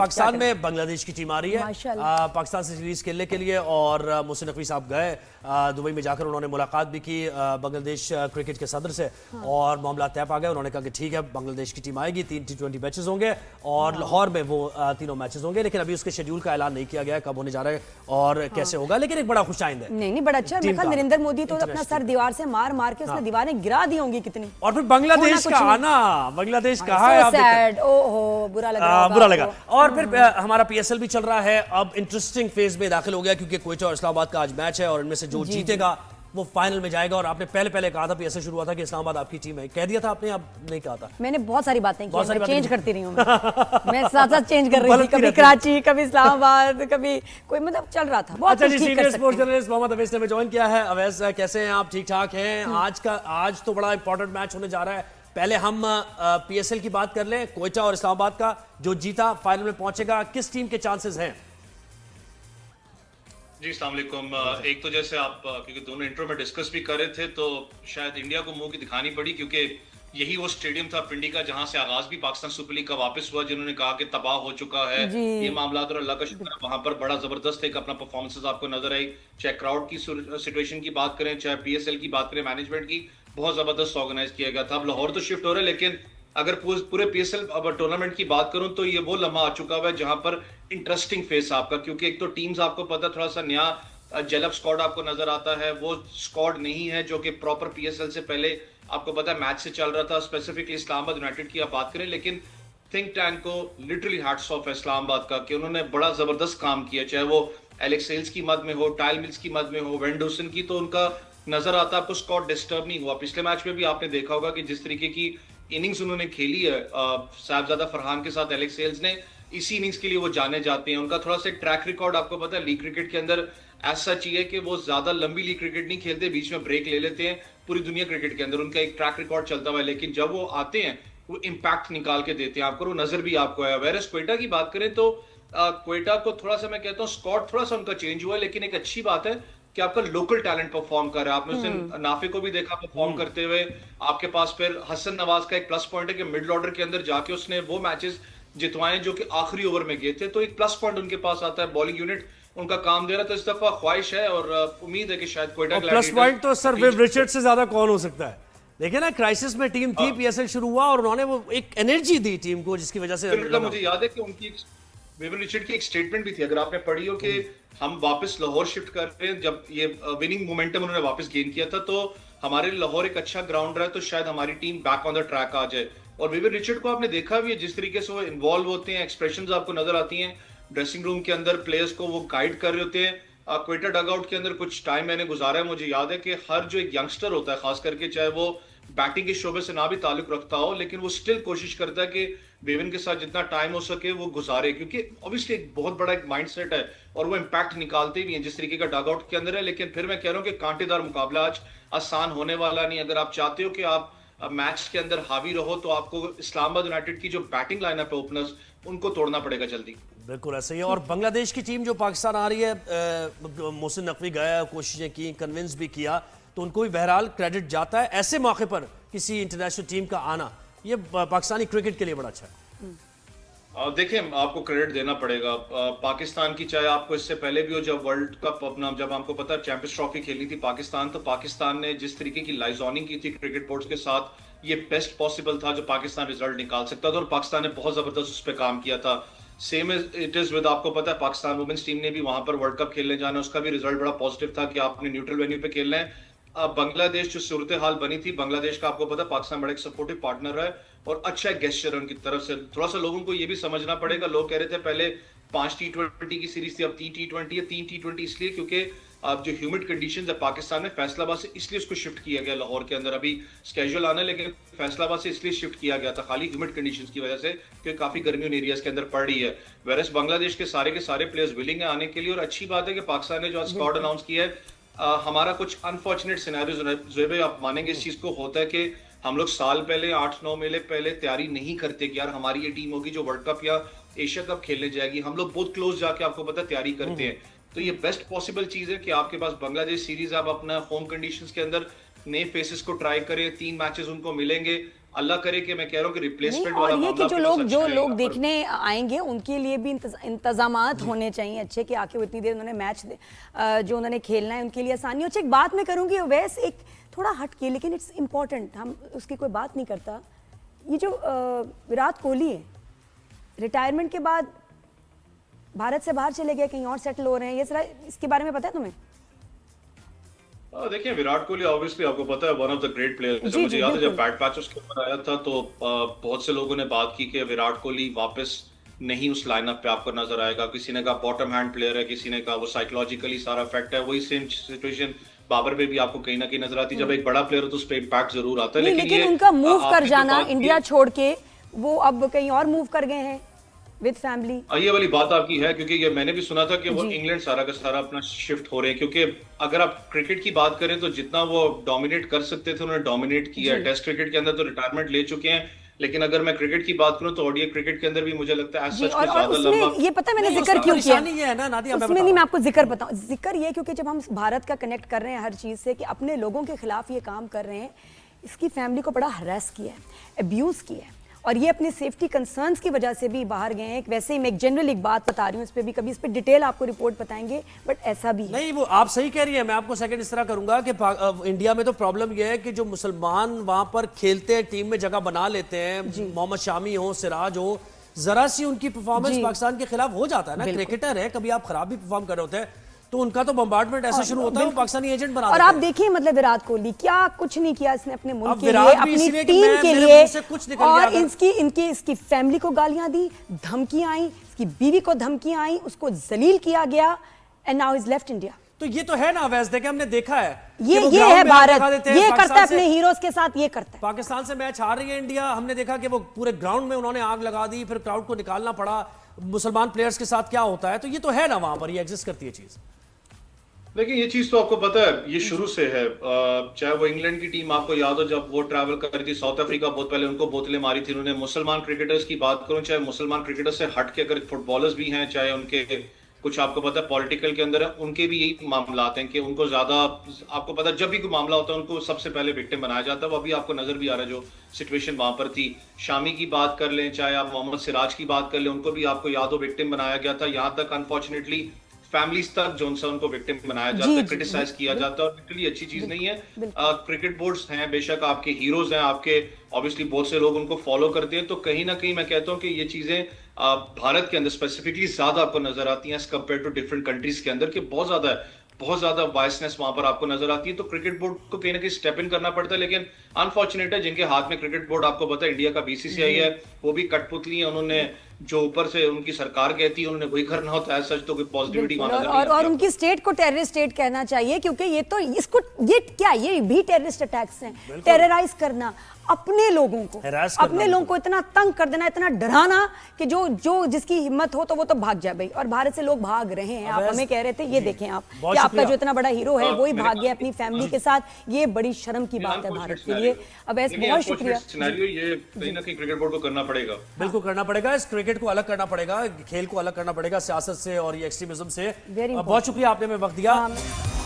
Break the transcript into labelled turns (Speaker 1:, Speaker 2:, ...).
Speaker 1: पाकिस्तान में बांग्लादेश की टीम आ रही है
Speaker 2: माशाल्लाह।
Speaker 1: पाकिस्तान से सीरीज खेलने के लिए और मोहसिन नकवी साहब गए दुबई में जाकर उन्होंने मुलाकात भी की बांग्लादेश क्रिकेट के सदर से और मामला तय पा गए। उन्होंने कहा कि ठीक है बांग्लादेश की टीम आएगी, 3 T20 मैचेस होंगे और लाहौर में वो तीनों मैचेस होंगे, लेकिन अभी उसके शेड्यूल का ऐलान नहीं किया गया कब होने जा रहा है और कैसे होगा, लेकिन एक बड़ा खुशाइंद है।
Speaker 2: नहीं बड़ा अच्छा।
Speaker 1: टीम का
Speaker 2: नरेंद्र मोदी तो अपना सर दीवार से मार मार के उसने दीवारें गिरा दी होंगी कितनी।
Speaker 1: और फिर बांग्लादेश का आना, बांग्लादेश कहा है आप,
Speaker 2: ओहो बुरा लगा।
Speaker 1: और फिर हमारा पीएसएल भी चल रहा है, अब इंटरेस्टिंग फेज में दाखिल हो गया क्योंकि क्वेटा और इस्लामाबाद का आज मैच है और इनमें से जो जीतेगा वो फाइनल में जाएगा। और आपने पहले कहा था पीएसएल शुरू हुआ था कि इस्लामाबाद आपकी टीम है, कह दिया था आपने, अब नहीं कहा था।
Speaker 2: मैंने बहुत सारी बातें की, चेंज करती रही हूं मैं साथ चेंज कर रही थी, कभी कराची कभी इस्लामाबाद कभी कोई, मतलब चल रहा था बहुत।
Speaker 1: अच्छा जी, senior sports journalist Mohammad Awais ने हमें ज्वाइन किया है। अवैस कैसे हैं आप? ठीक ठाक हैं? आज तो बड़ा इंपॉर्टेंट मैच होने जा रहा है। पहले हम पीएसएल की बात कर लें, क्वेटा और इस्लामाबाद का, जो जीता फाइनल में पहुंचेगा, किस टीम के चांसेस हैं?
Speaker 3: जी अस्सलाम वालेकुम। एक तो जैसे आप क्योंकि दोनों इंट्रो में डिस्कस भी कर रहे थे तो शायद इंडिया को मुंह की दिखानी पड़ी क्योंकि यही वो स्टेडियम था पिंडी का जहां से आगाज भी पाकिस्तान सुपर लीग का वापस हुआ, जिन्होंने कहा कि तबाह हो चुका है ये मामला, और अल्लाह का शुक्र है वहां पर बड़ा जबरदस्त एक अपना परफॉर्मेंसेस आपको नजर आई। चाहे क्राउड की सिचुएशन की बात करें, चाहे पीएसएल की बात करें, मैनेजमेंट की, बहुत जबरदस्त ऑर्गेनाइज किया गया था। अब लाहौर तो शिफ्ट हो रहा है, लेकिन अगर पूरे पीएसएल टूर्नामेंट की बात करूं तो ये वो लम्हा आ चुका हुआ है जहां पर इंटरेस्टिंग फेस आपका, क्योंकि एक तो टीम्स आपको पता थोड़ा सा नया जेलअप स्क्वाड आपको नजर आता है, वो स्क्वाड नहीं है जो कि प्रॉपर पीएसएल से पहले आपको पता है मैच से चल रहा था। स्पेसिफिकली इस्लामाबाद यूनाइटेड की आप बात करें, लेकिन थिंक टैंक को लिटरली हैट्स ऑफ है इस्लामाबाद का कि उन्होंने बड़ा जबरदस्त काम किया, चाहे वो एलेक्स सेल्स की मद में हो, टाइल मिल्स की मद में हो, वेंडोसन की, तो उनका नजर आता है आपको स्क्वाड डिस्टर्ब नहीं हुआ। पिछले मैच में भी आपने देखा होगा कि जिस तरीके की इनिंग्स उन्होंने खेली है साहबजादा फरहान के साथ एलेक्स सेल्स ने, इसी इनिंग्स के लिए वो जाने जाते हैं। उनका थोड़ा सा ट्रैक रिकॉर्ड आपको पता है लीग क्रिकेट के अंदर ऐसा चाहिए कि वो ज्यादा लंबी लीग क्रिकेट नहीं खेलते, बीच में ब्रेक ले लेते हैं। पूरी दुनिया क्रिकेट के अंदर उनका एक ट्रैक रिकॉर्ड चलता हुआ है, लेकिन जब वो आते हैं वो इम्पैक्ट निकाल के देते हैं आपको, वो नजर भी आपको है। वेरस क्वेटा की बात करें तो क्वेटा को थोड़ा सा मैं कहता हूँ स्क्वाड थोड़ा सा उनका चेंज हुआ है, लेकिन एक अच्छी बात है कि आपका लोकल टैलेंट परफॉर्म कर रहा है। आपने उस दिन नाफे को भी देखा परफॉर्म करते हुए। आपके पास फिर हसन नवाज का एक प्लस पॉइंट है कि मिडिल ऑर्डर के अंदर जाके उसने वो मैचेस जितवाए जो कि आखिरी ओवर में गए थे, तो एक प्लस पॉइंट उनके पास आता है। बॉलिंग यूनिट उनका काम दे रहा, तो इस दफा ख्वाहिश है और उम्मीद है कि शायद क्वेटा
Speaker 1: प्लस पॉइंट तो सर विव रिचर्ड से ज्यादा कौन हो सकता है? देखिए ना, क्राइसिस में टीम थी, पीएसएल शुरू हुआ और उन्होंने वो एक एनर्जी दी टीम को जिसकी वजह से
Speaker 3: मुझे याद है कि उनकी विव रिचर्ड की एक स्टेटमेंट भी थी, अगर आपने पढ़ी हो, कि हम वापस लाहौर शिफ्ट कर रहे हैं। जब ये विनिंग मोमेंटम उन्होंने वापस गेन किया था तो हमारे लाहौर एक अच्छा ग्राउंड रहा है, तो शायद हमारी team back on the track आ जाए। और विविन रिचर्ड को आपने देखा भी है जिस तरीके से वो इन्वॉल्व होते हैं, एक्सप्रेशंस आपको नजर आती हैं ड्रेसिंग रूम के अंदर, प्लेयर्स को वो गाइड कर रहे होते हैं। क्वेटा डगआउट के अंदर कुछ टाइम मैंने गुजारा है, मुझे याद है कि हर जो एक यंगस्टर होता है, खास करके चाहे वो बैटिंग के शोबे से ना भी ताल्लुक रखता हो, लेकिन वो स्टिल कोशिश करता है कि विविन के साथ जितना टाइम हो सके वो गुजारे, क्योंकि ऑब्वियसली एक बहुत बड़ा एक माइंडसेट है और वो इम्पैक्ट निकालते भी हैं जिस तरीके का डगआउट के अंदर है। लेकिन फिर मैं कह रहा हूँ कि कांटेदार मुकाबला आज आसान होने वाला नहीं। अगर आप चाहते हो कि आप मैच के अंदर हावी रहो तो आपको इस्लामाबाद यूनाइटेड की जो बैटिंग लाइनअप है ओपनर्स, उनको तोड़ना पड़ेगा जल्दी।
Speaker 1: बिल्कुल ऐसे ही है। और बांग्लादेश की टीम जो पाकिस्तान आ रही है, मोहसिन नकवी गया, कोशिशें की, कन्विंस भी किया, तो उनको भी बहरहाल क्रेडिट जाता है। ऐसे मौके पर किसी इंटरनेशनल टीम का आना ये पाकिस्तानी क्रिकेट के लिए बड़ा अच्छा है।
Speaker 3: देखिए आपको क्रेडिट देना पड़ेगा पाकिस्तान की, चाहे आपको इससे पहले भी हो, जब वर्ल्ड कप अपना, जब हमको पता है चैंपियंस ट्रॉफी खेली थी पाकिस्तान, तो पाकिस्तान ने जिस तरीके की लाइजॉनिंग की थी क्रिकेट बोर्ड्स के साथ, ये बेस्ट पॉसिबल था जो पाकिस्तान रिजल्ट निकाल सकता था और पाकिस्तान ने बहुत जबरदस्त उस पर काम किया था। सेम इट इज विद, आपको पता है पाकिस्तान वुमेन्स टीम ने भी वहां पर वर्ल्ड कप खेलने जाना, उसका भी रिजल्ट बड़ा पॉजिटिव था कि आपने न्यूट्रल वेन्यू पे खेलना है। बांग्लादेश जो सूरत हाल बनी थी, बांग्लादेश का आपको पता है पाकिस्तान बड़ा एक सपोर्टिव पार्टनर है और अच्छा गेस्चर उनकी तरफ से। थोड़ा सा लोगों को ये भी समझना पड़ेगा, लोग कह रहे थे पहले 5 T20 की सीरीज थी, अब 3 T20 है। 3 T20 इसलिए क्योंकि अब जो ह्यूमिड कंडीशंस है पाकिस्तान में, फैसलाबाद से इसलिए उसको शिफ्ट किया गया लाहौर के अंदर। अभी स्केड्यूल आना है लेकिन फैसलाबाद से इसलिए शिफ्ट किया गया था खाली ह्यूमिड कंडीशंस की वजह से, क्योंकि काफी गर्मी उन एरियाज के अंदर पड़ रही है। वेरस बांग्लादेश के सारे प्लेयर्स विलिंग है आने के लिए, और अच्छी बात है कि पाकिस्तान ने जो स्क्वाड अनाउंस किया है। हमारा कुछ अनफॉर्चुनेट सिनेरियो, आप मानेंगे इस चीज को, होता है कि हम लोग साल पहले 8-9 महीने पहले तैयारी नहीं करते कि यार हमारी ये टीम होगी जो वर्ल्ड कप या एशिया कप खेलने जाएगी। हम लोग बहुत क्लोज जाके आपको पता तैयारी करते हैं, तो ये बेस्ट पॉसिबल चीज है कि आपके पास बांग्लादेश सीरीज, आप अपना होम कंडीशंस के अंदर नए फेसेस को ट्राई करें, 3 मैचेस उनको मिलेंगे, अल्लाह करे कि मैं कह रहा हूँ कि
Speaker 2: नहीं,
Speaker 3: रिप्लेसमेंट
Speaker 2: और
Speaker 3: वाला
Speaker 2: ये कि
Speaker 3: मामला
Speaker 2: जो
Speaker 3: आपके
Speaker 2: लोग
Speaker 3: पास
Speaker 2: जो
Speaker 3: अच्छा
Speaker 2: लोग
Speaker 3: रहेगा।
Speaker 2: देखने आएंगे उनके लिए भी इंतजामात होने चाहिए अच्छे, कि आके वो इतनी देर उन्होंने मैच जो उन्होंने खेलना है उनके लिए आसानी हो। अच्छा, एक बात मैं करूंगी वैसे, एक थोड़ा हट के, लेकिन इट्स इम्पॉर्टेंट, हम उसकी कोई बात नहीं करता। ये जो विराट कोहली है, रिटायरमेंट के बाद भारत से बाहर चले गए, कहीं और सेटल हो रहे हैं, ये सारा इसके बारे में पता है तुम्हें?
Speaker 3: देखिए विराट कोहली ऑब्वियसली आपको पता है one of the great players.
Speaker 2: जी,
Speaker 3: मुझे
Speaker 2: जी,
Speaker 3: याद है जब
Speaker 2: बिल्कुल।
Speaker 3: बैट पैच उसके ऊपर आया था तो बहुत से लोगों ने बात की कि विराट कोहली वापस नहीं उस लाइनअप पे आपको नजर आएगा। किसी ने कहा बॉटम हैंड प्लेयर है, किसी ने कहा वो साइकोलॉजिकली सारा इफेक्ट है। वही सेम सिचुएशन बाबर पे भी आपको कहीं ना कहीं नजर आती है। जब एक बड़ा प्लेयर हो तो उस पर इम्पैक्ट जरूर आता है।
Speaker 2: नहीं,
Speaker 3: लेकिन
Speaker 2: लेकिन
Speaker 3: ये
Speaker 2: उनका मूव कर
Speaker 3: आपने जो
Speaker 2: जाना
Speaker 3: बात की
Speaker 2: इंडिया
Speaker 3: है,
Speaker 2: छोड़ के, वो अब कहीं और मूव कर गए हैं विद फैमिली।
Speaker 3: ये वाली बात आपकी है क्योंकि ये मैंने भी सुना था कि वो
Speaker 2: जी।
Speaker 3: इंग्लैंड सारा का सारा अपना शिफ्ट हो रहे हैं। क्योंकि अगर आप क्रिकेट की बात करें तो जितना वो डोमिनेट कर सकते थे उन्होंने डोमिनेट किया है। टेस्ट क्रिकेट के अंदर तो रिटायरमेंट ले चुके हैं, लेकिन अगर मैं क्रिकेट की बात करूं तो ओडीआई क्रिकेट के अंदर भी मुझे लगता है
Speaker 2: जी,
Speaker 3: सच
Speaker 2: और
Speaker 3: कुछ ज्यादा
Speaker 2: उसमें
Speaker 3: लंबा
Speaker 2: ये पता है मैंने
Speaker 1: नहीं,
Speaker 2: जिक्र
Speaker 1: उसका
Speaker 2: क्यों किया?
Speaker 1: परेशानी ये है ना नादिया, मैं
Speaker 2: उसमें
Speaker 1: बता
Speaker 2: नहीं, मैं
Speaker 1: रहा
Speaker 2: आपको जिक्र बताऊं, जिक्र ये क्योंकि जब हम भारत का कनेक्ट कर रहे हैं हर चीज से, कि अपने लोगों के खिलाफ ये काम कर रहे हैं, इसकी फैमिली को बड़ा हरास किया है, अब्यूज किया है, और ये अपने सेफ्टी कंसर्न्स की वजह से भी बाहर गए हैं। वैसे ही मैं एक जनरल एक बात बता रही हूँ, इस पे भी कभी इस पे डिटेल आपको रिपोर्ट बताएंगे, बट ऐसा भी है।
Speaker 1: नहीं, वो आप सही कह रही है। मैं आपको सेकंड इस तरह करूंगा कि इंडिया में तो प्रॉब्लम यह है कि जो मुसलमान वहां पर खेलते हैं, टीम में जगह बना लेते हैं, मोहम्मद शामी हो, सिराज हो, जरा सी उनकी परफॉर्मेंस
Speaker 2: जी।
Speaker 1: पाकिस्तान के खिलाफ हो जाता है ना। क्रिकेटर है, कभी आप खराब भी परफॉर्म कर रहे होते हैं तो उनका तो बम्बार्डमेंट ऐसा शुरू होता है, वो पाकिस्तानी एजेंट बना
Speaker 2: और
Speaker 1: देते
Speaker 2: आप
Speaker 1: हैं।
Speaker 2: देखिए, मतलब विराट कोहली क्या कुछ नहीं किया इसने अपने मुल्क
Speaker 1: अब
Speaker 2: के
Speaker 1: विराट
Speaker 2: लिए,
Speaker 1: भी
Speaker 2: अपनी
Speaker 1: इसीलिए कि
Speaker 2: टीम
Speaker 1: मैं-
Speaker 2: के
Speaker 1: मेरे
Speaker 2: लिए,
Speaker 1: मुंह से कुछ निकल गया
Speaker 2: और
Speaker 1: अगर-
Speaker 2: इसकी फैमिली को गालियां दी, धमकियां आई, इसकी बीवी को धमकियां आई, उसको जलील किया गया, and now is left India.
Speaker 1: तो ये तो है ना अवैध, देखे हमने देखा है कि
Speaker 2: ये
Speaker 1: वो
Speaker 2: ये
Speaker 1: ground
Speaker 2: है
Speaker 1: में आग लगा
Speaker 2: भारत,
Speaker 1: देते हैं,
Speaker 2: ये करता है
Speaker 1: पाकिस्तान
Speaker 2: अपने
Speaker 1: से-
Speaker 2: हीरोज के साथ, ये करता है।
Speaker 1: पाकिस्तान से मैच हार रही है इंडिया, हमने देखा कि वो पूरे ग्राउंड में उन्होंने आग लगा दी, फिर क्राउड को निकालना पड़ा। मुसलमान प्लेयर्स के साथ क्या होता है, तो ये तो है ना वहां पर, ये एग्जिस्ट करती है चीज।
Speaker 3: देखिए ये चीज तो आपको पता है, ये शुरू से है। चाहे वो इंग्लैंड की टीम आपको याद हो जब वो ट्रैवल कर रही थी साउथ अफ्रीका, बहुत पहले उनको बोतलें मारी थी उन्होंने। मुसलमान क्रिकेटर्स की बात करूं, चाहे मुसलमान क्रिकेटर्स से हट के अगर फुटबॉलर्स भी हैं, चाहे उनके कुछ आपको पता है पॉलिटिकल के अंदर है, उनके भी यही मामला हैं कि उनको ज्यादा आपको पता है जब भी कोई मामला होता है उनको सबसे पहले विक्टिम बनाया जाता है। वो अभी आपको नजर भी आ रहा है जो सिचुएशन वहां पर थी। शामी की बात कर लें, चाहे आप मोहम्मद सिराज की बात कर लें, उनको भी आपको याद हो विक्टिम बनाया गया था। यहाँ तक अनफॉर्चुनेटली फैमिलीज तक जो उनको विक्टिम बनाया जाता है, क्रिटिसाइज किया जाता है, और बिल्कुल अच्छी चीज नहीं है। क्रिकेट बोर्ड्स हैं, बेशक आपके हीरोज हैं, आपके ऑब्वियसली बहुत से लोग उनको फॉलो करते हैं, तो कहीं ना कहीं मैं कहता हूं कि ये चीजें भारत के अंदर स्पेसिफिकली ज्यादा आपको नजर आती हैं as compared to different countries के अंदर, कि बहुत ज्यादा बायसनेस वहां पर आपको नजर आती है। तो क्रिकेट बोर्ड को कहीं ना कहीं स्टेप इन करना पड़ता है, लेकिन अनफॉर्चुनेट है जिनके हाथ में क्रिकेट बोर्ड आपको पता है इंडिया का बीसीसीआई है, वो भी कठपुतली है। उन्होंने जो ऊपर से उनकी सरकार कहती है उन्होंने वही करना होता है, सच तो कोई पॉजिटिविटी वहां नजर नहीं
Speaker 2: और
Speaker 3: आती।
Speaker 2: उनकी स्टेट को टेररिस्ट स्टेट कहना चाहिए, क्योंकि ये तो इसको ये क्या, ये भी टेररिस्ट अटैक्स हैं, टेरराइज करना अपने लोगों को,
Speaker 1: Harass करना
Speaker 2: अपने लोगों को इतना तंग कर देना, इतना डराना कि जो जिसकी हिम्मत हो तो वो तो भाग जाए भाई। और भारत से लोग भाग रहे हैं। आप हमें कह रहे थे, ये देखें आप
Speaker 1: बहुत
Speaker 2: कि आपका
Speaker 1: शुक्रिया।
Speaker 2: जो इतना बड़ा हीरो है वही
Speaker 3: मेरे-
Speaker 2: भाग गया अपनी फैमिली के साथ, ये बड़ी शर्म की बात है भारत के लिए। अब ऐसे बहुत शुक्रिया।
Speaker 3: सिनेरियो ये कहीं ना कहीं क्रिकेट बोर्ड को करना पड़ेगा।
Speaker 1: बिल्कुल करना पड़ेगा, इस क्रिकेट को अलग करना पड़ेगा, खेल को अलग करना पड़ेगा सियासत से और ये एक्सट्रीमिज्म से।
Speaker 2: Very
Speaker 1: बहुत शुक्रिया आपने हमें वक्त दिया।